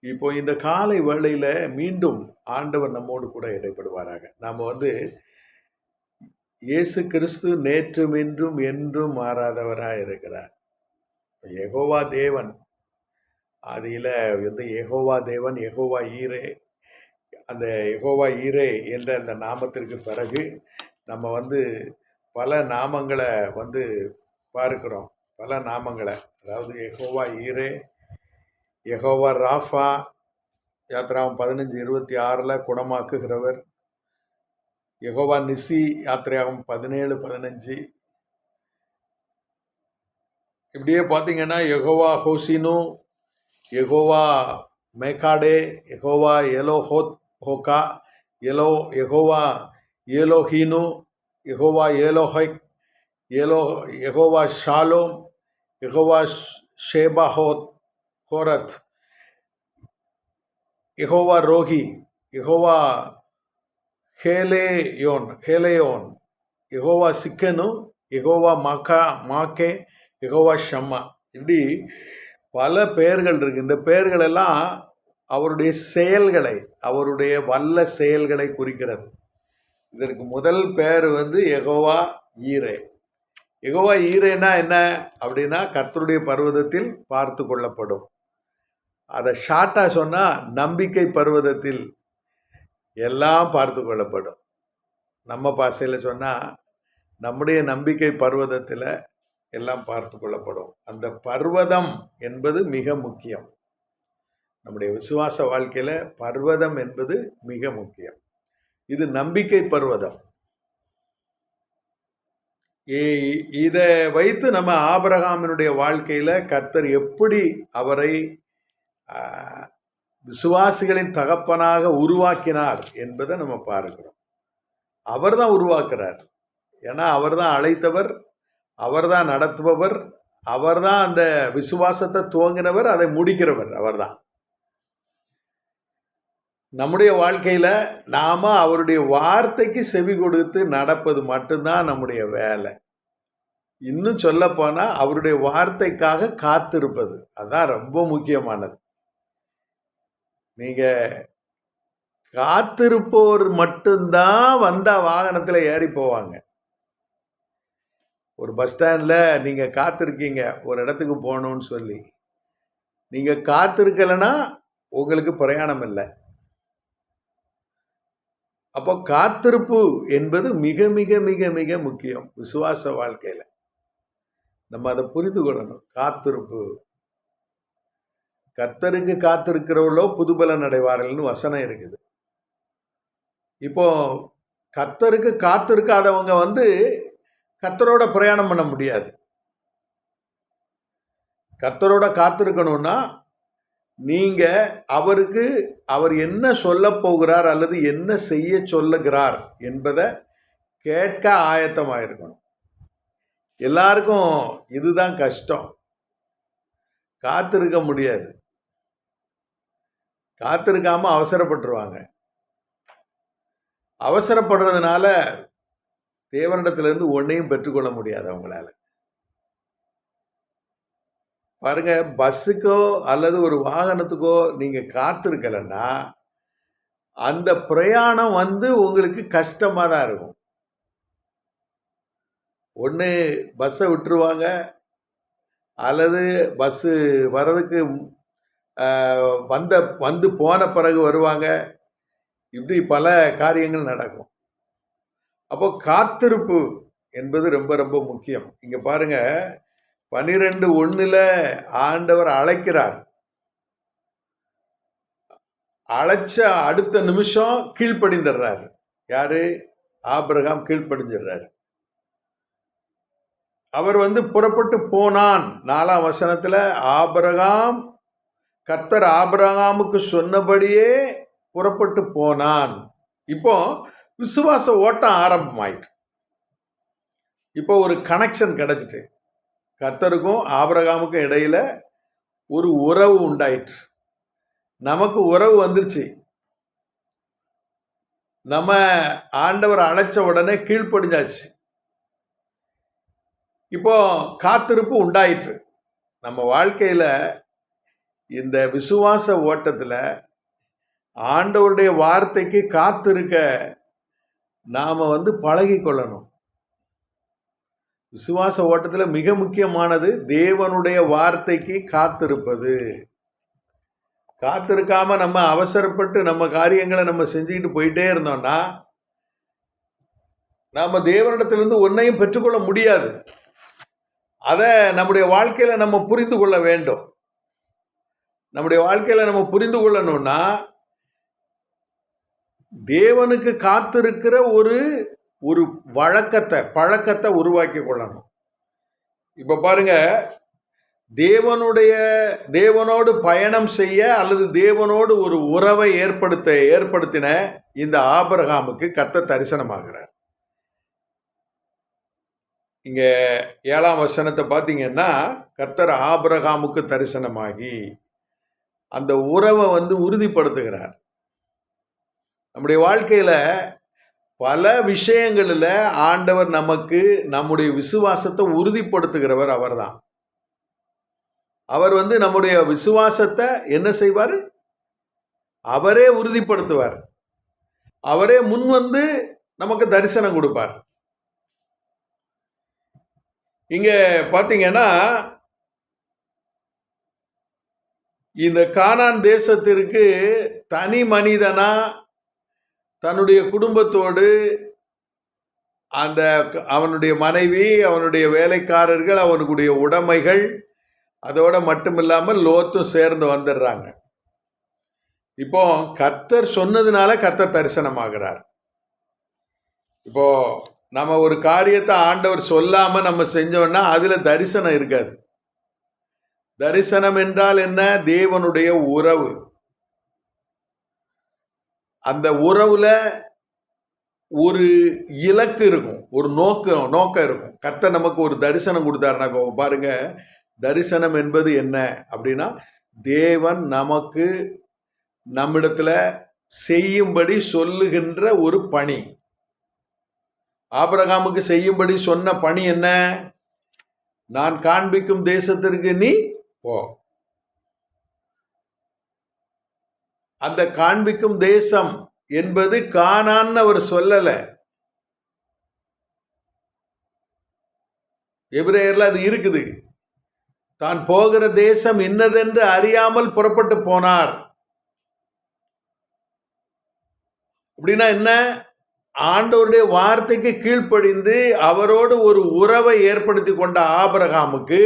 இப்போ இந்த காலை வேளையில மீண்டும் ஆண்டவர் நம்மோடு கூட இடைப்படுவாராக. நாம இயேசு கிறிஸ்து நேற்றும் இன்றும் என்றும் மாறாதவராய் இருக்கிறார். யெகோவா தேவன், ஆதியில யெகோவா தேவன், யெகோவா ஈரே. அந்த யெகோவா ஈரே என்ற அந்த நாமத்திற்கு பிறகு நம்ம பல நாமங்களை பார்க்கிறோம். பல நாமங்களை, அதாவது யெகோவா ஈரே, யெகோவா ராஃபா, யாத்திராகம் 15:26 குணமாக்குகிறவர். யெகோவா நிசி, யாத்திராகம் 17:15. இப்படியே பார்த்தீங்கன்னா யெகோவா ஹோசினு, யெகோவா மேகாடே, யெகோவா எலோஹோத் ஹோகா, யெகோவா ஏலோஹீனு, யெகோவா ஏலோஹைக், யெகோவா ஷாலோம், யெகோவா ஷேபாஹோத் ஹோரத், யெகோவா ரோஹி, யெகோவா ஹேலேயோன், யெகோவா சிக்கனு, யெகோவா மாக்கே, யெகோவா ஷம்மா. இப்படி பல பெயர்கள் இருக்கு. இந்த பெயர்கள் எல்லாம் அவருடைய செயல்களை, அவருடைய வல்ல செயல்களை குறிக்கிறது. இதற்கு முதல் பெயர் யெகோவா ஈரே. யெகோவா ஈரேனா என்ன அப்படின்னா, கர்த்தருடைய பர்வதத்தில் பார்த்து கொள்ளப்படும். அதை ஷார்ட்டா சொன்னா, நம்பிக்கை பர்வதத்தில் எல்லாம் பார்த்து கொள்ளப்படும். நம்ம பாஷையில் சொன்னா, நம்முடைய நம்பிக்கை பர்வதத்தில் எல்லாம் பார்த்து கொள்ளப்படும். அந்த பர்வதம் என்பது மிக முக்கியம். நம்முடைய விசுவாச வாழ்க்கையில பர்வதம் என்பது மிக முக்கியம். இது நம்பிக்கை பர்வதம். இதை வைத்து நம்ம ஆபிரகாமினுடைய வாழ்க்கையில கர்த்தர் எப்படி அவரை விசுவாசிகளின் தகப்பனாக உருவாக்கினார் என்பதை நம்ம பார்க்கிறோம். அவர் தான் உருவாக்குறார். ஏன்னா அவர் தான் அழைத்தவர், அவர் தான் நடத்துபவர், அவர் தான் அந்த விசுவாசத்தை துவங்கினவர், அதை முடிக்கிறவர் அவர் தான். நம்முடைய வாழ்க்கையில நாம அவருடைய வார்த்தைக்கு செவி கொடுத்து நடப்பது மட்டும்தான் நம்முடைய வேலை. இன்னும் சொல்ல போனா அவருடைய வார்த்தைக்காக காத்திருப்பது, அதான் ரொம்ப முக்கியமானது. நீங்க காத்திருப்போர் மட்டும்தான் வந்தா வாகனத்துல ஏறி போவாங்க. ஒரு பஸ் ஸ்டாண்ட்ல நீங்க காத்திருக்கீங்க ஒரு இடத்துக்கு போகணும்னு சொல்லி, நீங்க காத்திருக்கலைன்னா உங்களுக்கு பிரயாணம் இல்லை. அப்போ காத்திருப்பு என்பது மிக மிக மிக மிக முக்கியம் விசுவாச வாழ்க்கையில. நம்ம அதை புரிந்து கொள்ளணும். காத்திருப்பு, கர்த்தருக்கு காத்திருக்கிறவர்களோ புதுபலன் அடைவார்கள்னு வசனம் இருக்குது. இப்போ கர்த்தருக்கு காத்திருக்காதவங்க கர்த்தரோட பிரயாணம் பண்ண முடியாது. கர்த்தரோட காத்திருக்கணும்னா நீங்க அவர் என்ன சொல்ல போகிறார் அல்லது என்ன செய்ய சொல்லுகிறார் என்பதை கேட்க ஆயத்தமாக இருக்கணும். எல்லாருக்கும் இதுதான் கஷ்டம். காத்திருக்க முடியாது. காத்திருக்காம அவசரப்பட்டுருவாங்க. அவசரப்படுறதுனால தேவனிடத்திலிருந்து ஒன்றையும் பெற்றுக்கொள்ள முடியாது அவங்களால. பாருங்க, பஸ்ஸுக்கோ அல்லது ஒரு வாகனத்துக்கோ நீங்க காத்திருக்கலைன்னா அந்த பிரயாணம் உங்களுக்கு கஷ்டமா தான் இருக்கும். ஒன்று பஸ்ஸை விட்டுருவாங்க, அல்லது பஸ்ஸு வர்றதுக்கு வந்து போன பிறகு வருவாங்க. இப்படி பல காரியங்கள் நடக்கும். அப்போ காத்திருப்பு என்பது ரொம்ப ரொம்ப முக்கியம். இங்க பாருங்க, 12:1 ஆண்டவர் அழைக்கிறார். அழைச்ச அடுத்த நிமிஷம் கீழ்ப்படிந்துடுறாரு. யாரு? ஆபிரகாம் கீழ்ப்படிஞ்சிடுறாரு. அவர் புறப்பட்டு போனான். 4ஆம் வசனத்துல கர்த்தர் ஆபிரகாமுக்கு சொன்னபடியே புறப்பட்டு போனான். இப்போ விசுவாச ஓட்டம் ஆரம்பமாயிட்டு. இப்போ ஒரு கனெக்ஷன் கிடைச்சிட்டு, கர்த்தருக்கும் ஆபிரகாமுக்கும் இடையில ஒரு உறவு உண்டாயிற்று. நமக்கு உறவு வந்துருச்சு. நம்ம ஆண்டவர் அழைச்ச உடனே கீழ்ப்படிஞ்சாச்சு. இப்போ காத்திருப்பு உண்டாயிற்று. நம்ம வாழ்க்கையில இந்த விசுவாச ஓட்டத்தில் ஆண்டவருடைய வார்த்தைக்கு காத்திருக்க நாம் பழகி கொள்ளணும். விசுவாச ஓட்டத்தில் மிக முக்கியமானது தேவனுடைய வார்த்தைக்கு காத்திருப்பது. காத்திருக்காம நம்ம அவசரப்பட்டு நம்ம காரியங்களை நம்ம செஞ்சுக்கிட்டு போயிட்டே இருந்தோம்னா நம்ம தேவனிடத்திலிருந்து ஒன்றையும் பெற்றுக்கொள்ள முடியாது. அதை நம்முடைய வாழ்க்கையில நம்ம புரிந்து கொள்ள வேண்டும். நம்முடைய வாழ்க்கையில நம்ம புரிந்து கொள்ளணும்னா தேவனுக்கு காத்திருக்கிற ஒரு ஒரு பழக்கத்தை உருவாக்கி கொள்ளணும். இப்ப பாருங்க, தேவனோடு பயணம் செய்ய அல்லது தேவனோடு ஒரு உறவை ஏற்படுத்தின இந்த ஆபிரகாமுக்கு கர்த்தர் தரிசனமாகிறார். இங்க 7ஆம் வசனத்தை பார்த்தீங்கன்னா, கர்த்தர் ஆபிரகாமுக்கு தரிசனமாகி அந்த உறவை உறுதிப்படுத்துகிறார். நம்முடைய வாழ்க்கையில பல விஷயங்களில் ஆண்டவர் நமக்கு நம்முடைய விசுவாசத்தை உறுதிப்படுத்துகிறவர் அவர்தான். அவர் நம்முடைய விசுவாசத்தை என்ன செய்வார்? அவரே உறுதிப்படுத்துவார். அவரே முன் நமக்கு தரிசனம் கொடுப்பார். இங்க பாத்தீங்கன்னா, இந்த கானான் தேசத்திற்கு தனி மனிதனா தன்னுடைய குடும்பத்தோடு அவனுடைய மனைவி, அவனுடைய வேலைக்காரர்கள், அவனுடைய உடைமைகள், அதோட மட்டுமில்லாமல் லோத்தும் சேர்ந்து வந்துடுறாங்க. இப்போ கர்த்தர் சொன்னதுனால கர்த்தர் தரிசனமாகிறார். இப்போ நம்ம ஒரு காரியத்தை ஆண்டவர் சொல்லாம நம்ம செஞ்சோம்னா அதுல தரிசனம் இருக்காது. தரிசனம் என்றால் என்ன? தேவனுடைய உறவு. அந்த உறவுல ஒரு இலக்கு இருக்கும், ஒரு நோக்கம் இருக்கும். கர்த்தர் நமக்கு ஒரு தரிசனம் கொடுத்தாருன்னா, இப்போ பாருங்க, தரிசனம் என்பது என்ன அப்படின்னா, தேவன் நமக்கு நம்மிடத்துல செய்யும்படி சொல்லுகின்ற ஒரு பணி. ஆபிரகாமுக்கு செய்யும்படி சொன்ன பணி என்ன? நான் காண்பிக்கும் தேசத்திற்கு நீ போ. அந்த காண்பிக்கும் தேசம் என்பது கானான்னு அவர் சொல்லல. எபிரேயர்ல அது இருக்குது. தான் போகிற தேசம் இன்னதென்று அறியாமல் புறப்பட்டு போனார். அப்படின்னா என்ன? ஆண்டவருடைய வார்த்தைக்கு கீழ்ப்படிந்து அவரோடு ஒரு உறவை ஏற்படுத்தி கொண்ட ஆபிரகாமுக்கு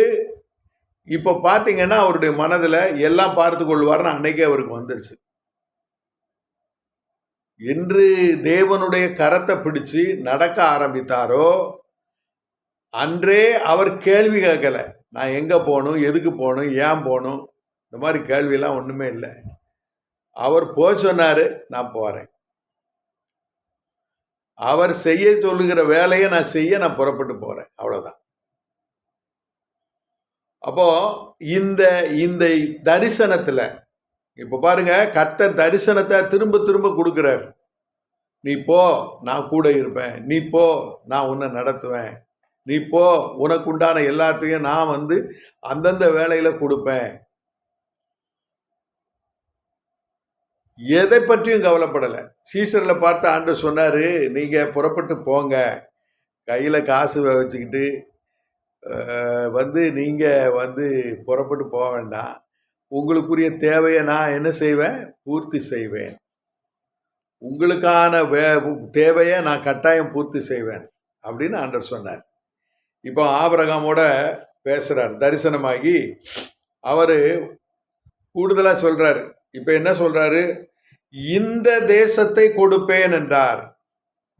இப்ப பாத்தீங்கன்னா அவருடைய மனதுல எல்லாம் பார்த்து கொள்வார்னு அன்னைக்கே அவருக்கு வந்துருச்சு. என்று தேவனுடைய கரத்தை பிடிச்சு நடக்க ஆரம்பித்தாரோ அன்றே அவர் கேள்வி கேட்கல. நான் எங்க போகணும், எதுக்கு போகணும், ஏன் போகணும், இந்த மாதிரி கேள்வியெல்லாம் ஒண்ணுமே இல்லை. அவர் சொன்னாரு, நான் போறேன். அவர் செய்ய சொல்லுகிற வேலையை நான் புறப்பட்டு போறேன், அவ்வளவுதான். அப்போ இந்த தரிசனத்துல இப்ப பாருங்க, கர்த்தர் தரிசனத்தை திரும்ப திரும்ப கொடுக்கிறார். நீ போ, நான் கூட இருப்பேன். நீ போ, நான் உன்னை நடத்துவேன். நீ போ, உனக்கு உண்டான எல்லாத்தையும் நான் அந்தந்த வேலையில கொடுப்பேன். எதை பற்றியும் கவலைப்படலை. சீசரில் பார்த்து ஆண்டவர் சொன்னாரு, நீங்க புறப்பட்டு போங்க, கையில காசு வச்சுக்கிட்டு நீங்க புறப்பட்டு போக வேண்டாம். உங்களுக்குரிய தேவையை நான் என்ன செய்வேன்? பூர்த்தி செய்வேன். உங்களுக்கான தேவையை நான் கட்டாயம் பூர்த்தி செய்வேன் அப்படின்னு ஆண்டவர் சொன்னார். இப்போ ஆபிரகாமோட பேசுறார், தரிசனமாகி அவரு கூடுதலா சொல்றாரு. இப்ப என்ன சொல்றாரு? இந்த தேசத்தை கொடுப்பேன் என்றார்.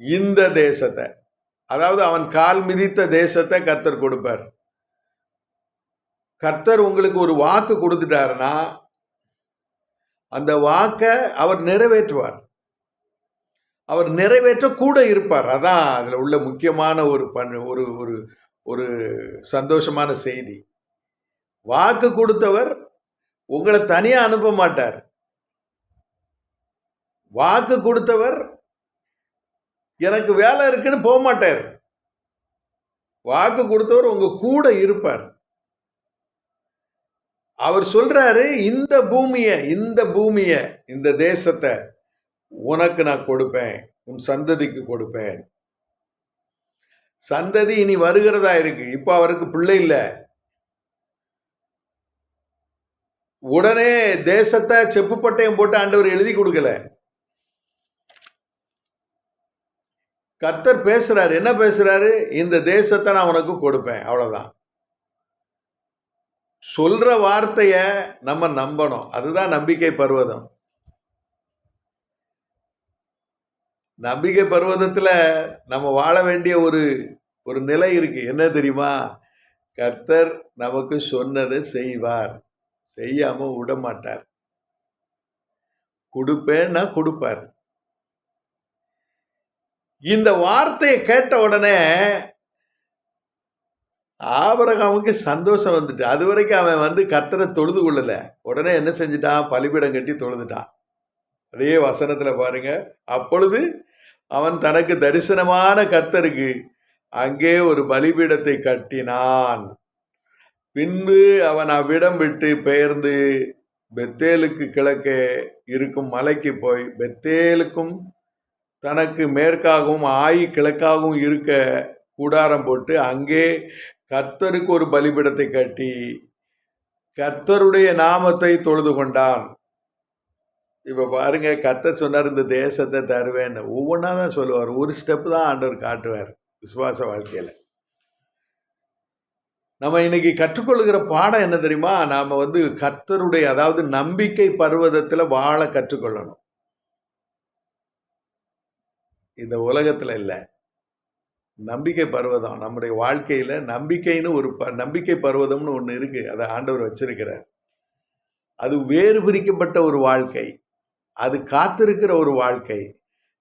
இந்த தேசத்தை, அதாவது அவன் கால் மிதித்த தேசத்தை கர்த்தர் கொடுப்பார். கர்த்தர் உங்களுக்கு ஒரு வாக்கு கொடுத்துட்டாருன்னா அந்த வாக்கை அவர் நிறைவேற்றுவார். அவர் நிறைவேற்ற கூட இருப்பார். அதான் அதுல உள்ள முக்கியமான ஒரு ஒரு ஒரு சந்தோஷமான செய்தி. வாக்கு கொடுத்தவர் உங்களை தனியா அனுப்ப மாட்டார். வாக்கு கொடுத்தவர் எனக்கு வேலை இருக்குன்னு போக மாட்டார். வாக்கு கொடுத்தவர் உங்க கூட இருப்பார். அவர் சொல்றாரு, இந்த பூமிய இந்த தேசத்தை உனக்கு நான் கொடுப்பேன், உன் சந்ததிக்கு கொடுப்பேன். சந்ததி இனி வருகிறதா இருக்கு. இப்ப அவருக்கு பிள்ளை இல்ல. உடனே தேசத்தை செப்பு பட்டயம் போட்டு ஆண்டவர் எழுதி கொடுக்கல. கர்த்தர் பேசுறாரு. என்ன பேசுறாரு? இந்த தேசத்தை நான் உனக்கு கொடுப்பேன், அவ்வளவுதான். சொல்ற வார்த்தைய நம்ம நம்பணும். அதுதான் நம்பிக்கை பர்வதம். நம்பிக்கை பர்வதத்துல நம்ம வாழ வேண்டிய ஒரு நிலை இருக்கு. என்ன தெரியுமா? கர்த்தர் நமக்கு சொன்னதை செய்வார், செய்யாம விட மாட்டார். கொடுப்பேன்னா கொடுப்பார். இந்த வார்த்தையை கேட்ட உடனே ஆபிரகாமுக்கு சந்தோஷம் வந்துட்டு. அது வரைக்கும் அவன் கர்த்தரை தொழுது கொள்ளல. உடனே என்ன செஞ்சிட்டான்? பலிபீடம் கட்டி தொழுதுட்டான். அதே வசனத்துல பாருங்க, அப்பொழுது அவன் தனக்கு தரிசனமான கர்த்தருக்கு அங்கே ஒரு பலிபீடத்தை கட்டினான். பின்பு அவன் அவ்விடம் விட்டு பெயர்ந்து பெத்தேலுக்கு கிழக்கே இருக்கும் மலைக்கு போய், பெத்தேலுக்கும் தனக்கு மேற்காகவும் ஆயி கிழக்காகவும் இருக்க கூடாரம் போட்டு அங்கே கர்த்தருக்கு ஒரு பலிபீடத்தை கட்டி கர்த்தருடைய நாமத்தை தொழுது கொண்டான். இப்ப பாருங்க, கர்த்தர் சொன்னார் இந்த தேசத்தை தருவேன்னு. ஒவ்வொன்றா தான் சொல்லுவார். ஒரு ஸ்டெப் தான் ஆண்டவர் காட்டுவார் விசுவாச வாழ்க்கையில. நம்ம இன்னைக்கு கற்றுக்கொள்ளுகிற பாடம் என்ன தெரியுமா? நாம கர்த்தருடைய, அதாவது நம்பிக்கை பர்வதத்துல வாழ கற்றுக்கொள்ளணும். இந்த உலகத்துல இல்லை, நம்பிக்கை பர்வதம். நம்முடைய வாழ்க்கையில நம்பிக்கைன்னு நம்பிக்கை பர்வதம்னு ஒன்று இருக்கு. அதை ஆண்டவர் வச்சிருக்கிறார். அது வேறு பிரிக்கப்பட்ட ஒரு வாழ்க்கை, அது காத்திருக்கிற ஒரு வாழ்க்கை,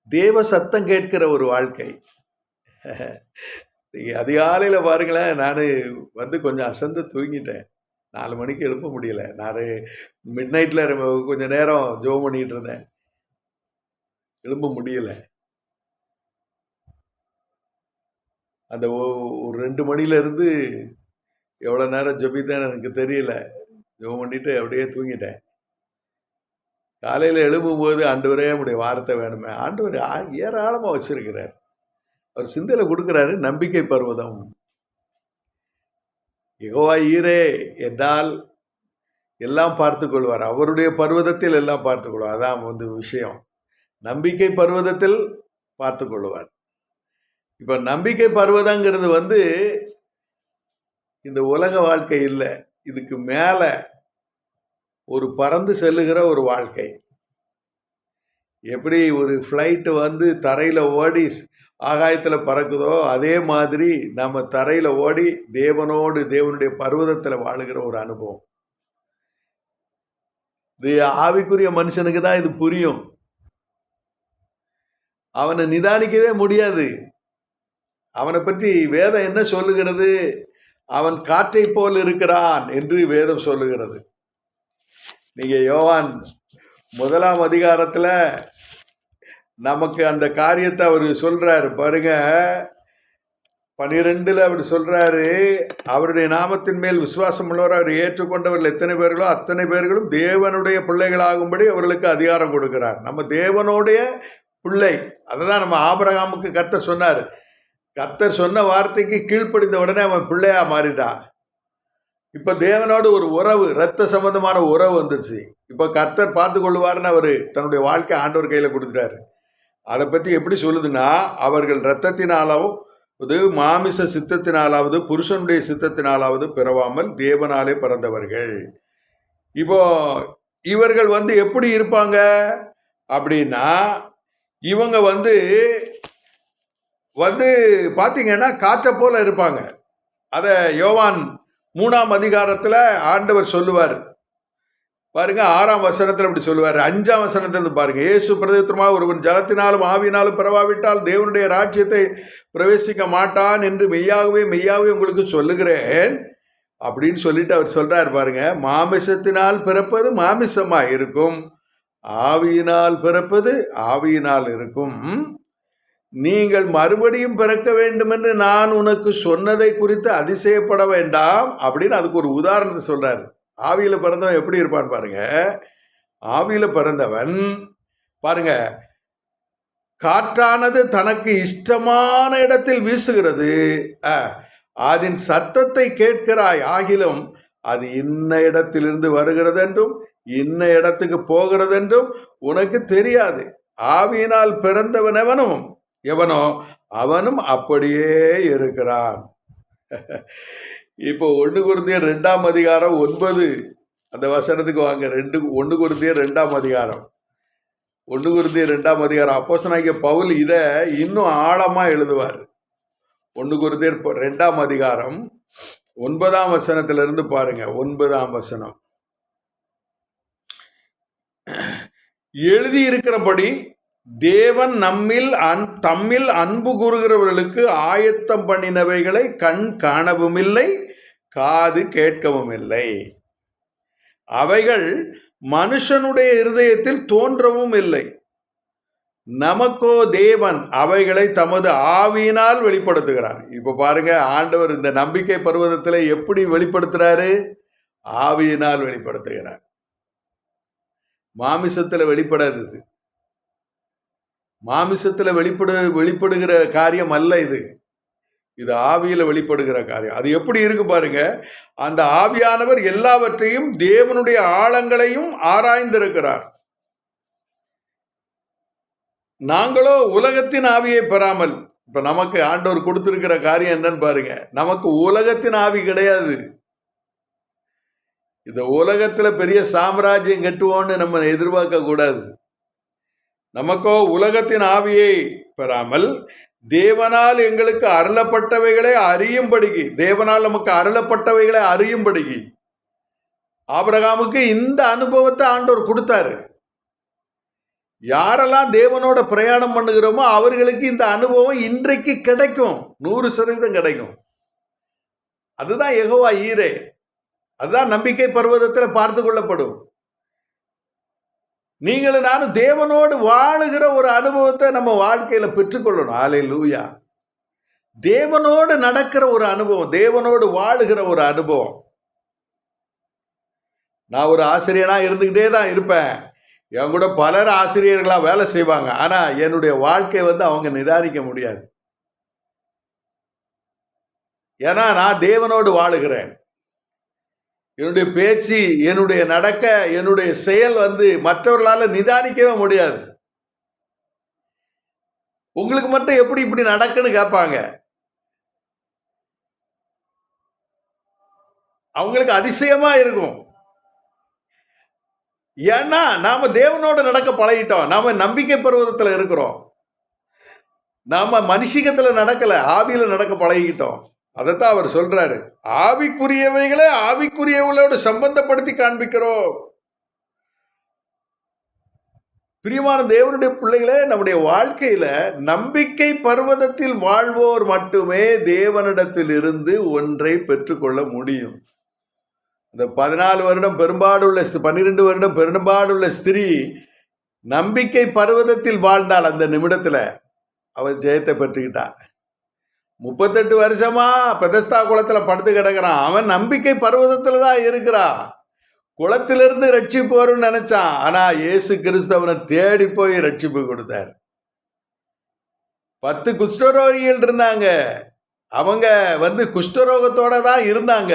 தேவ சத்தம் கேட்கிற ஒரு வாழ்க்கை. அதிகாலையில பாருங்களேன், நான் கொஞ்சம் அசந்து தூங்கிட்டேன். 4 மணிக்கு எழுப்ப முடியல. நான் மிட் நைட்ல கொஞ்சம் நேரம் ஜெபம் பண்ணிட்டு இருந்தேன், எழும்ப முடியல. அந்த ஒரு 2 மணிலேருந்து எவ்வளோ நேரம் ஜெபித்தேன்னு எனக்கு தெரியல. ஜெபம் பண்ணிட்டு அப்படியே தூங்கிட்டேன். காலையில் எழும்பும்போது, ஆண்டவரே உம்முடைய வார்த்தை வேணுமே. ஆண்டவர் ஏராளமாக வச்சிருக்கிறார். அவர் சிந்தையில் கொடுக்குறாரு. நம்பிக்கை பர்வதம். யெகோவா ஈரே என்றால் எல்லாம் பார்த்து கொள்வார். அவருடைய பர்வதத்தில் எல்லாம் பார்த்து கொள்வார். அதான் விஷயம். நம்பிக்கை பர்வதத்தில் பார்த்து கொள்வார். இப்ப நம்பிக்கை பர்வதங்கிறது இந்த உலக வாழ்க்கை இல்லை. இதுக்கு மேல ஒரு பறந்து செல்லுகிற ஒரு வாழ்க்கை. எப்படி ஒரு ஃப்ளைட்டு தரையில ஓடி ஆகாயத்துல பறக்குதோ, அதே மாதிரி நம்ம தரையில ஓடி தேவனோடு, தேவனுடைய பர்வதத்துல வாழுகிற ஒரு அனுபவம். இது ஆவிக்குரிய மனுஷனுக்கு தான் இது புரியும். அவனை நிதானிக்கவே முடியாது. அவனை பற்றி வேதம் என்ன சொல்லுகிறது? அவன் காற்றை போல் இருக்கிறான் என்று வேதம் சொல்லுகிறது. நீங்க யோவான் 1ஆம் அதிகாரத்துல நமக்கு அந்த காரியத்தை அவர் சொல்றாரு பாருங்க. 12 அப்படி சொல்றாரு, அவருடைய நாமத்தின் மேல் விசுவாசம் உள்ளவர் அவர் ஏற்றுக்கொண்டவர்கள் எத்தனை பேர்களோ அத்தனை பேர்களும் தேவனுடைய பிள்ளைகளாகும்படி அவர்களுக்கு அதிகாரம் கொடுக்கிறார். நம்ம தேவனுடைய பிள்ளை. அதுதான் நம்ம ஆபிரகாமுக்கு கர்த்தர் சொன்னார். கர்த்தர் சொன்ன வார்த்தைக்கு கீழ்ப்படிந்த உடனே அவன் பிள்ளையா மாறிட்டான். இப்ப தேவனோடு ஒரு உறவு, இரத்த சம்பந்தமான உறவு வந்துருச்சு. இப்ப கர்த்தர் பார்த்து கொள்ளுவார்னு அவரு தன்னுடைய வாழ்க்கை ஆண்டவர் கையில கொடுத்துட்டாரு. அதை பத்தி எப்படி சொல்லுதுன்னா, அவர்கள் இரத்தத்தினாலாவது மாமிச சித்தத்தினாலாவது புருஷனுடைய சித்தத்தினாலாவது பிறவாமல் தேவனாலே பிறந்தவர்கள். இப்போ இவர்கள் எப்படி இருப்பாங்க அப்படின்னா, இவங்க பார்த்தீங்கன்னா காற்றை போல இருப்பாங்க. அதை யோவான் 3ஆம் அதிகாரத்தில் ஆண்டவர் சொல்லுவார் பாருங்க. 6ஆம் வசனத்தில் அப்படி சொல்லுவார். 5ஆம் வசனத்தில் பாருங்க, இயேசு பிரதித்திரமாக ஒருவன் ஜலத்தினாலும் ஆவியினாலும் பிறவாவிட்டால் தேவனுடைய ராஜ்யத்தை பிரவேசிக்க மாட்டான் என்று மெய்யாகவே மெய்யாகவே உங்களுக்கு சொல்லுகிறேன் அப்படின்னு சொல்லிட்டு அவர் சொல்றார் பாருங்க. மாமிசத்தினால் பிறப்பது மாமிசமாக இருக்கும், ஆவியினால் பிறப்பது ஆவியினால் இருக்கும். நீங்கள் மறுபடியும் பிறக்க வேண்டும் என்று நான் உனக்கு சொன்னதை குறித்து அதிசயப்பட வேண்டாம் அப்படின்னு அதுக்கு ஒரு உதாரணத்தை சொல்றாரு. ஆவியில பிறந்தவன் எப்படி இருப்பான் பாருங்க. ஆவியில பிறந்தவன் பாருங்க, காற்றானது தனக்கு இஷ்டமான இடத்தில் வீசுகிறது, அதன் சத்தத்தை கேட்கிறாய், ஆகிலும் அது இன்ன இடத்திலிருந்து வருகிறது என்றும் இன்ன இடத்துக்கு போகிறது என்றும் உனக்கு தெரியாது. ஆவியினால் பிறந்தவன் எவனோ அவனும் அப்படியே இருக்கிறான். இப்போ 1 கொரிந்தியர் 2ஆம் அதிகாரம் 9 அந்த வசனத்துக்கு வாங்க. 1 கொரிந்தியர் 2ஆம் அதிகாரம் 1 கொரிந்தியர் 2ஆம் அதிகாரம். அப்போஸ்தலனாகிய பவுல் இதை இன்னும் ஆழமா எழுதுவார். 1 கொரிந்தியர் 2ஆம் அதிகாரம் 9ஆம் வசனத்திலிருந்து பாருங்க. 9ஆம் வசனம். எழுதியிருக்கிறபடி தேவன் தம்மில் அன்பு கூறுகிறவர்களுக்கு ஆயத்தம் பண்ணினவைகளை கண் காணவும் இல்லை, காது கேட்கவும் இல்லை. அவைகள் மனுஷனுடைய இருதயத்தில் தோன்றவும் இல்லை. நமக்கோ தேவன் அவைகளை தமது ஆவியினால் வெளிப்படுத்துகிறார். இப்ப பாருங்க, ஆண்டவர் இந்த நம்பிக்கை பர்வதத்தில் எப்படி வெளிப்படுத்துறாரு? ஆவியினால் வெளிப்படுத்துகிறார். மாமிசத்தில் வெளிப்படாது. மாமிசத்தில் வெளிப்படுகிற காரியம் அல்ல இது. இது ஆவியில வெளிப்படுகிற காரியம். அது எப்படி இருக்கு பாருங்க. அந்த ஆவியானவர் எல்லாவற்றையும் தேவனுடைய ஆழங்களையும் ஆராய்ந்திருக்கிறார். நாங்களோ உலகத்தின் ஆவியை பெறாமல், இப்ப நமக்கு ஆண்டவர் கொடுத்திருக்கிற காரியம் என்னன்னு பாருங்க. நமக்கு உலகத்தின் ஆவி கிடையாது. இந்த உலகத்துல பெரிய சாம்ராஜ்யம் கட்டுவோன்னு நம்ம எதிர்பார்க்க கூடாது. நமக்கோ உலகத்தின் ஆவியை பெறாமல் தேவனால் எங்களுக்கு அருளப்பட்டவைகளை அறியும்படிக்கு, தேவனால் நமக்கு அருளப்பட்டவைகளை அறியும்படிக்கு ஆபிரகாமுக்கு இந்த அனுபவத்தை ஆண்டவர் கொடுத்தாரு. யாரெல்லாம் தேவனோட பிரயாணம் பண்ணுகிறோமோ அவர்களுக்கு இந்த அனுபவம் இன்றைக்கு கிடைக்கும், 100% கிடைக்கும். அதுதான் யெகோவா ஈரே. அதுதான் நம்பிக்கை பர்வதத்தில் பார்த்து கொள்ளப்படும். நீங்களும் நானும் தேவனோடு வாழுகிற ஒரு அனுபவத்தை நம்ம வாழ்க்கையில பெற்றுக்கொள்ளணும். அல்லேலூயா. தேவனோடு நடக்கிற ஒரு அனுபவம், தேவனோடு வாழுகிற ஒரு அனுபவம். நான் ஒரு ஆசிரியனா இருந்துகிட்டே தான் இருப்பேன். என் கூட பலர் ஆசிரியர்களா வேலை செய்வாங்க. ஆனா என்னுடைய வாழ்க்கை அவங்க நிதானிக்க முடியாது. ஏன்னா நான் தேவனோடு வாழுகிறேன். என்னுடைய பேச்சு, என்னுடைய நடக்க, என்னுடைய செயல் மற்றவர்களால நிதானிக்கவே முடியாது. உங்களுக்கு மட்டும் எப்படி இப்படி நடக்குன்னு கேட்பாங்க. அவங்களுக்கு அதிசயமா இருக்கும். ஏன்னா நாம தேவனோடு நடக்க பழகிட்டோம். நாம நம்பிக்கை பர்வதத்தில் இருக்கிறோம். நாம மனுஷிகத்துல நடக்கல, ஆவியில நடக்க பழகிட்டோம். அதைத்தான் அவர் சொல்றாரு. ஆவிக்குரியவைகளை ஆவிக்குரியவர்களோடு சம்பந்தப்படுத்தி காண்பிக்கிறோம். பிரியமான தேவனுடைய பிள்ளைகளே, நம்முடைய வாழ்க்கையில நம்பிக்கை பர்வதத்தில் வாழ்வோர் மட்டுமே தேவனிடத்தில் இருந்து ஒன்றை பெற்றுக்கொள்ள முடியும். இந்த 14 வருடம் பெரும்பாடுள்ள 12 வருடம் பெரும்பாடுள்ள ஸ்திரீ நம்பிக்கை பர்வதத்தில் வாழ்ந்தாள். அந்த நிமிடத்துல அவன் ஜெயத்தை பெற்றுக்கிட்டான். 38 வருஷமா பெதஸ்தா குளத்துல படுத்து கிடக்கிறான். அவன் நம்பிக்கை பர்வதத்துல தான் இருக்கிறான். குளத்திலிருந்து ரட்சிப்பு வரும்னு நினைச்சான். ஆனா இயேசு கிறிஸ்து அவனை தேடி போய் ரட்சிப்பு கொடுத்தார். 10 குஷ்டரோகிகள் இருந்தாங்க. அவங்க குஷ்டரோகத்தோட தான் இருந்தாங்க.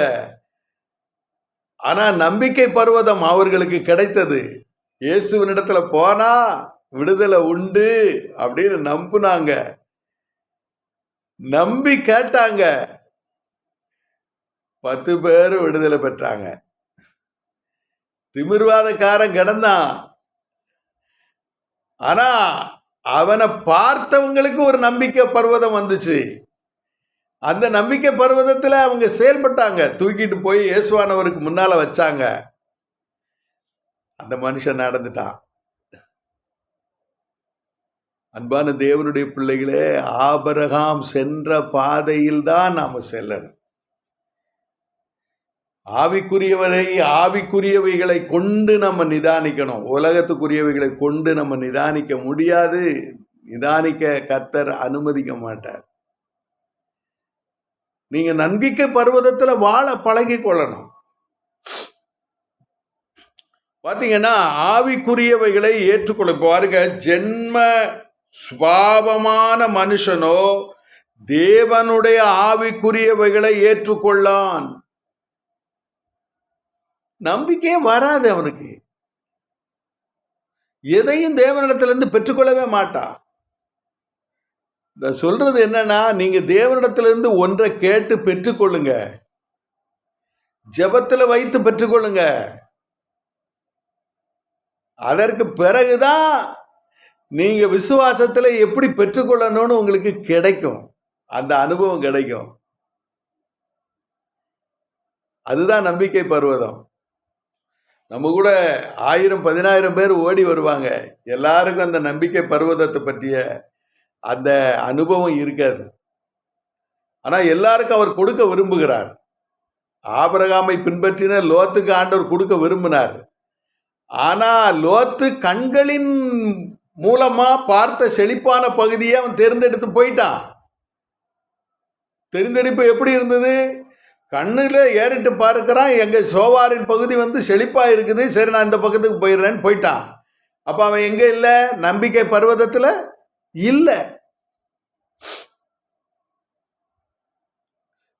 ஆனா நம்பிக்கை பர்வதம் அவர்களுக்கு கிடைத்தது. இயேசுவினிடத்துல போனா விடுதலை உண்டு அப்படின்னு நம்புனாங்க, நம்பி கேட்டாங்க. 10 பேர் விடுதலை பெற்றாங்க. திமிர்வாதக்காரன் கிடந்தான். ஆனா அவனை பார்த்தவங்களுக்கு ஒரு நம்பிக்கை பர்வதம் வந்துச்சு. அந்த நம்பிக்கை பர்வதத்தில் அவங்க செயல்பட்டாங்க. தூக்கிட்டு போய் இயேசுவானவருக்கு முன்னால வச்சாங்க. அந்த மனுஷன் நடந்துட்டான். அன்பான தேவனுடைய பிள்ளைகளே, ஆபிரகாம் சென்ற பாதையில் தான் நாம செல்லணும். ஆவிக்குரியவைகளை கொண்டு நம்ம நிதானிக்கணும். உலகத்துக்குரியவைகளை கொண்டு நம்ம நிதானிக்க முடியாது. நிதானிக்க கர்த்தர் அனுமதிக்க மாட்டார். நீங்க நம்பிக்கை பர்வதத்துல வாழ பழகி கொள்ளணும். பார்த்தீங்கன்னா ஆவிக்குரியவைகளை ஏற்றுக்கொள்ள பாருங்க. ஜென்ம சுபாவமான மனுஷனோ தேவனுடைய ஆவிக்குரியவைகளை ஏற்றுக்கொள்ளான். நம்பிக்கையே வராது அவனுக்கு. எதையும் தேவனிடத்திலிருந்து பெற்றுக்கொள்ளவே மாட்டான். சொல்றது என்னன்னா, நீங்க தேவனிடத்திலிருந்து ஒன்றை கேட்டு பெற்றுக்கொள்ளுங்க, ஜெபத்துல வைத்து பெற்றுக்கொள்ளுங்க. அதற்கு பிறகுதான் நீங்க விசுவாசத்துல எப்படி பெற்றுக்கொள்ளணும்னு உங்களுக்கு கிடைக்கும், அந்த அனுபவம் கிடைக்கும். அதுதான் நம்பிக்கை பர்வதம். நம்ம கூட 1000-10,000 பேர் ஓடி வருவாங்க, எல்லாருக்கும் அந்த நம்பிக்கை பர்வதத்தை பற்றிய அந்த அனுபவம் இருக்காது. ஆனா எல்லாருக்கும் அவர் கொடுக்க விரும்புகிறார். ஆபிரகாமை பின்பற்றின லோத்துக்கு ஆண்டவர் கொடுக்க விரும்பினார். ஆனா லோத்து கண்களின் மூலமா பார்த்த செழிப்பான பகுதியை அவன் தேர்ந்தெடுத்து போயிட்டான். தெரிந்தெடுப்பு எப்படி இருந்தது? கண்ணுல ஏறிட்டு பார்க்கிறான், எங்க சோவாரின் பகுதி செழிப்பா இருக்குது, சரி நான் இந்த பக்கத்துக்கு போயிடுறேன்னு போயிட்டான். அப்ப அவன் எங்க இல்லை? நம்பிக்கை பர்வதத்துல இல்ல.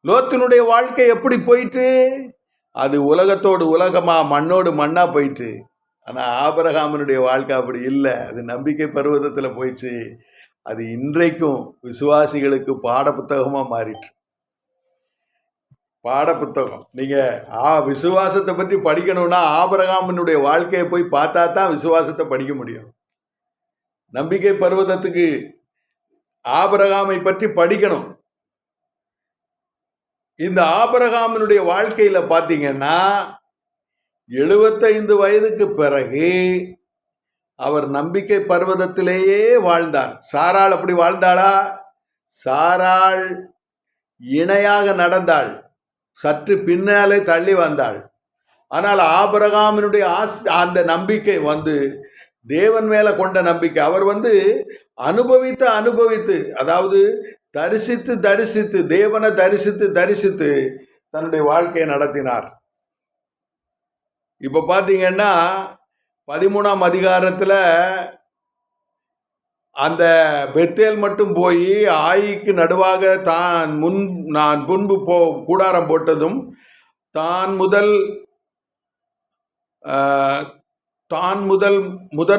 லோத்தினுடைய வாழ்க்கை எப்படி போயிட்டு? அது உலகத்தோடு உலகமா, மண்ணோடு மண்ணா போயிட்டு. ஆனா ஆபிரகாமினுடைய வாழ்க்கை அப்படி இல்லை. அது நம்பிக்கை பர்வதத்துல போயிடுச்சு. அது இன்றைக்கும் விசுவாசிகளுக்கு பாட புத்தகமா மாறிட்டு. பாட புத்தகம். நீங்க விசுவாசத்தை பற்றி படிக்கணும்னா ஆபிரகாமினுடைய வாழ்க்கையை போய் பார்த்தா தான் விசுவாசத்தை படிக்க முடியும். நம்பிக்கை பர்வதத்துக்கு ஆபிரகாமை பற்றி படிக்கணும். இந்த ஆபிரகாமினுடைய வாழ்க்கையில பார்த்தீங்கன்னா 75 வயதுக்கு பிறகு அவர் நம்பிக்கை பர்வதத்திலேயே வாழ்ந்தார். சாராள் அப்படி வாழ்ந்தாளா? சாராள் இணையாக நடந்தாள், சற்று பின்னாலே தள்ளி வந்தாள். ஆனால் ஆபிரகாமினுடைய அந்த நம்பிக்கை தேவன் மேல கொண்ட நம்பிக்கை. அவர் அனுபவித்து, அதாவது தரிசித்து தேவனை தரிசித்து தன்னுடைய வாழ்க்கையை நடத்தினார். இப்ப பாத்தீங்கன்னா 13ஆம் அதிகாரத்துல அந்த பெத்தேல் மட்டும் போய் ஆயிக்கு நடுவாக நான் முன்பு கூடாரம் போட்டதும் தான்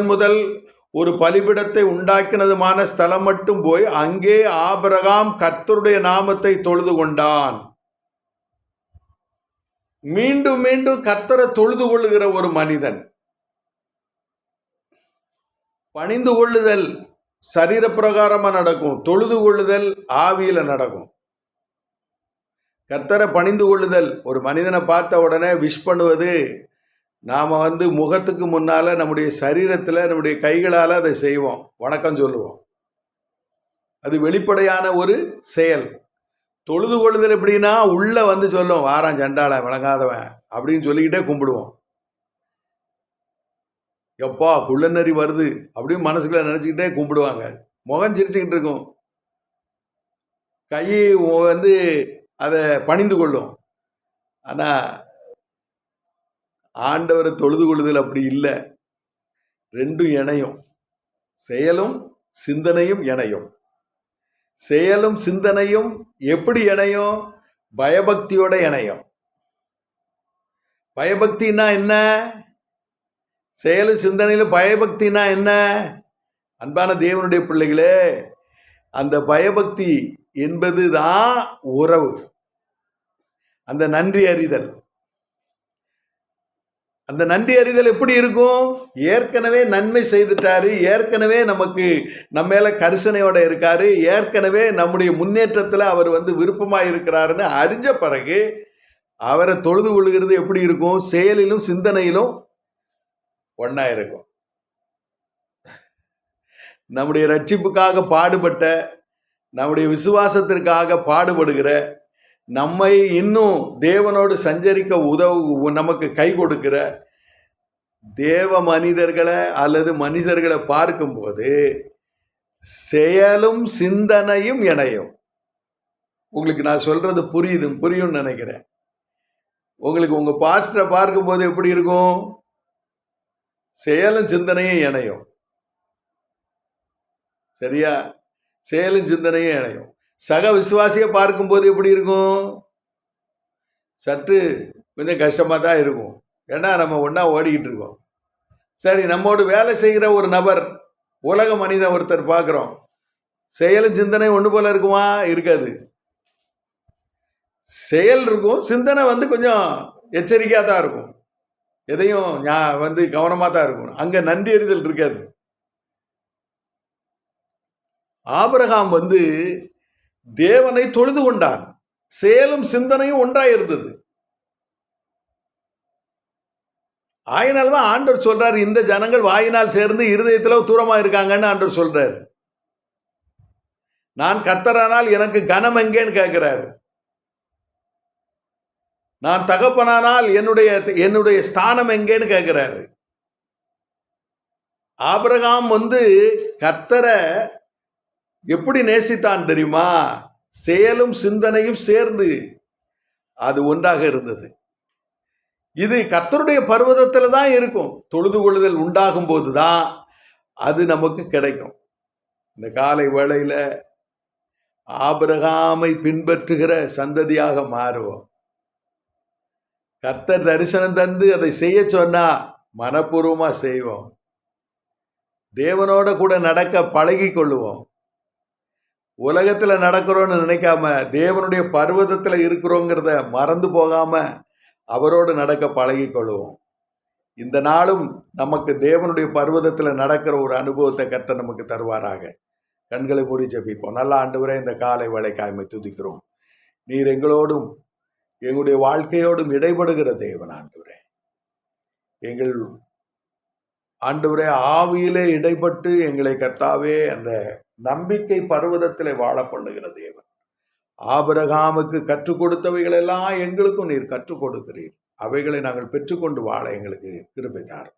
முதல் ஒரு பலிபிடத்தை உண்டாக்கினதுமான ஸ்தலம் மட்டும் போய் அங்கே ஆபிரகாம் கர்த்தருடைய நாமத்தை தொழுது கொண்டான். மீண்டும் மீண்டும் கர்த்தரை தொழுது கொள்ளுகிற ஒரு மனிதன். பணிந்து கொள்ளுதல் சரீர பிரகாரமா நடக்கும், தொழுது கொள்ளுதல் ஆவியில நடக்கும். கர்த்தரை பணிந்து கொள்ளுதல், ஒரு மனிதனை பார்த்த உடனே விஷ் பண்ணுவது, நாம் முகத்துக்கு முன்னால் நம்முடைய சரீரத்தில் நம்முடைய கைகளால் அதை செய்வோம், வணக்கம் சொல்லுவோம். அது வெளிப்படையான ஒரு செயல். தொழுது கொள்ளுதல் எப்படின்னா உள்ள சொல்லும், வாரான் சண்டாளன் விளங்காதவன் அப்படின்னு சொல்லிக்கிட்டே கும்பிடுவோம். எப்பா குள்ளநரி வருது அப்படின்னு மனசுக்குள்ள நினச்சிக்கிட்டே கும்பிடுவாங்க. முகம் சிரிச்சுக்கிட்டு இருக்கும், கை அதை பணிந்து கொள்ளும். ஆனால் ஆண்டவரை தொழுது கொள்ளுதல் அப்படி இல்லை. ரெண்டும் இணையும், செயலும் சிந்தனையும் இணையும். செயலும் சிந்தனையும் எப்படி இணையும்? பயபக்தியோட இணையும். பயபக்தினா என்ன? செயலும் சிந்தனையிலும் பயபக்தினா என்ன? அன்பான தேவனுடைய பிள்ளைகளே, அந்த பயபக்தி என்பது தான் உறவு, அந்த நன்றி அறிதல். அந்த நன்றி அறிதல் எப்படி இருக்கும்? ஏற்கனவே நன்மை செய்துட்டாரு, ஏற்கனவே நமக்கு நம்ம மேல கரிசனையோட இருக்காரு, ஏற்கனவே நம்முடைய முன்னேற்றத்தில் அவர் விருப்பமாக இருக்கிறாருன்னு அறிஞ்ச பிறகு அவரை தொழுது கொள்ளுகிறது எப்படி இருக்கும்? செயலிலும் சிந்தனையிலும் ஒன்னா இருக்கும். நம்முடைய ரட்சிப்புக்காக பாடுபட்ட, நம்முடைய விசுவாசத்திற்காக பாடுபடுகிற, நம்மை இன்னும் தேவனோடு சஞ்சரிக்க நமக்கு கை கொடுக்கிற தேவ மனிதர்களை அல்லது மனிதர்களை பார்க்கும்போது செயலும் சிந்தனையும் இணையும். உங்களுக்கு நான் சொல்றது புரியும்னு நினைக்கிறேன். உங்களுக்கு உங்க பாஸ்டரை பார்க்கும்போது எப்படி இருக்கும்? செயலும் சிந்தனையும் இணையும். சரியா? செயலும் சிந்தனையும் இணையும். சக விசுவாசியை பார்க்கும்போது எப்படி இருக்கும்? சற்று கொஞ்சம் கஷ்டமாக தான் இருக்கும். ஏன்னா நம்ம ஒன்றா ஓடிக்கிட்டு இருக்கோம். சரி, நம்மோடு வேலை செய்கிற ஒரு நபர், உலக மனிதன் ஒருத்தர் பார்க்குறோம். செயலும் சிந்தனை ஒன்று போல இருக்குமா? இருக்காது. செயல் இருக்கும், சிந்தனை கொஞ்சம் எச்சரிக்கையாக தான் இருக்கும். எதையும் கவனமாக தான் இருக்கும். அங்கே நன்றி அறிதல் இருக்காது. ஆபிரகாம் தேவனை தொழுது கொண்டான். செயலும் சிந்தனையும் ஒன்றாக இருந்தது. ஆயினால்தான் ஆண்டவர் சொல்றார், இந்த ஜனங்கள் வாயினால் சேர்ந்து இருதயத்தில் தூரமா இருக்காங்கன்னு ஆண்டவர் சொல்றாரு. நான் கர்த்தரானால் எனக்கு கனம் எங்கேன்னு கேட்கிறாரு. நான் தகப்பனானால் என்னுடைய ஸ்தானம் எங்கேன்னு கேட்கிறாரு. ஆபிரகாம் கர்த்தரை எப்படி நேசித்தான் தெரியுமா? செயலும் சிந்தனையும் சேர்ந்து அது ஒன்றாக இருந்தது. இது கர்த்தருடைய பர்வதத்தில் தான் இருக்கும். தொழுது கொள்ளுதல் உண்டாகும் போதுதான் அது நமக்கு கிடைக்கும். இந்த காலை வேளையில ஆபிரகாமை பின்பற்றுகிற சந்ததியாக மாறுவோம். கர்த்தர் தரிசனம் தந்து அதை செய்ய சொன்னா மனப்பூர்வமா செய்வோம். தேவனோட கூட நடக்க பழகி கொள்ளுவோம். உலகத்துல நடக்கிறோன்னு நினைக்காம தேவனுடைய பர்வதத்துல இருக்கிறோங்கிறத மறந்து போகாம அவரோடு நடக்க பழகி கொள்ளுவோம். இந்த நாளும் நமக்கு தேவனுடைய பர்வதத்தில் நடக்கிற ஒரு அனுபவத்தை கர்த்தர் நமக்கு தருவாராக. கண்களை மூடி ஜெபிப்போம். நல்ல ஆண்டவரே, இந்த காலை வேளைக்காய்மை துதிக்கிறோம். நீர் எங்களோடும் எங்களுடைய வாழ்க்கையோடும் இடைபடுகிற தேவன் ஆண்டவரே. எங்கள் ஆண்டவரே ஆவியிலே இடைப்பட்டு எங்களை கர்த்தாவே அந்த நம்பிக்கை பர்வதத்திலே வாழ பண்ணுகிற தேவன். ஆபிரகாமுக்கு கற்றுக் கொடுத்தவைகளெல்லாம் எங்களுக்கும் நீர் கற்றுக் கொடுக்கிறீர். அவைகளை நாங்கள் பெற்றுக்கொண்டு வாழ எங்களுக்கு கிருபை தாரும்.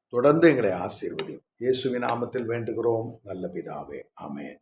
தொடர்ந்து எங்களை ஆசீர்வதியும். இயேசுவின் நாமத்தில் வேண்டுகிறோம் நல்ல பிதாவே. ஆமென்.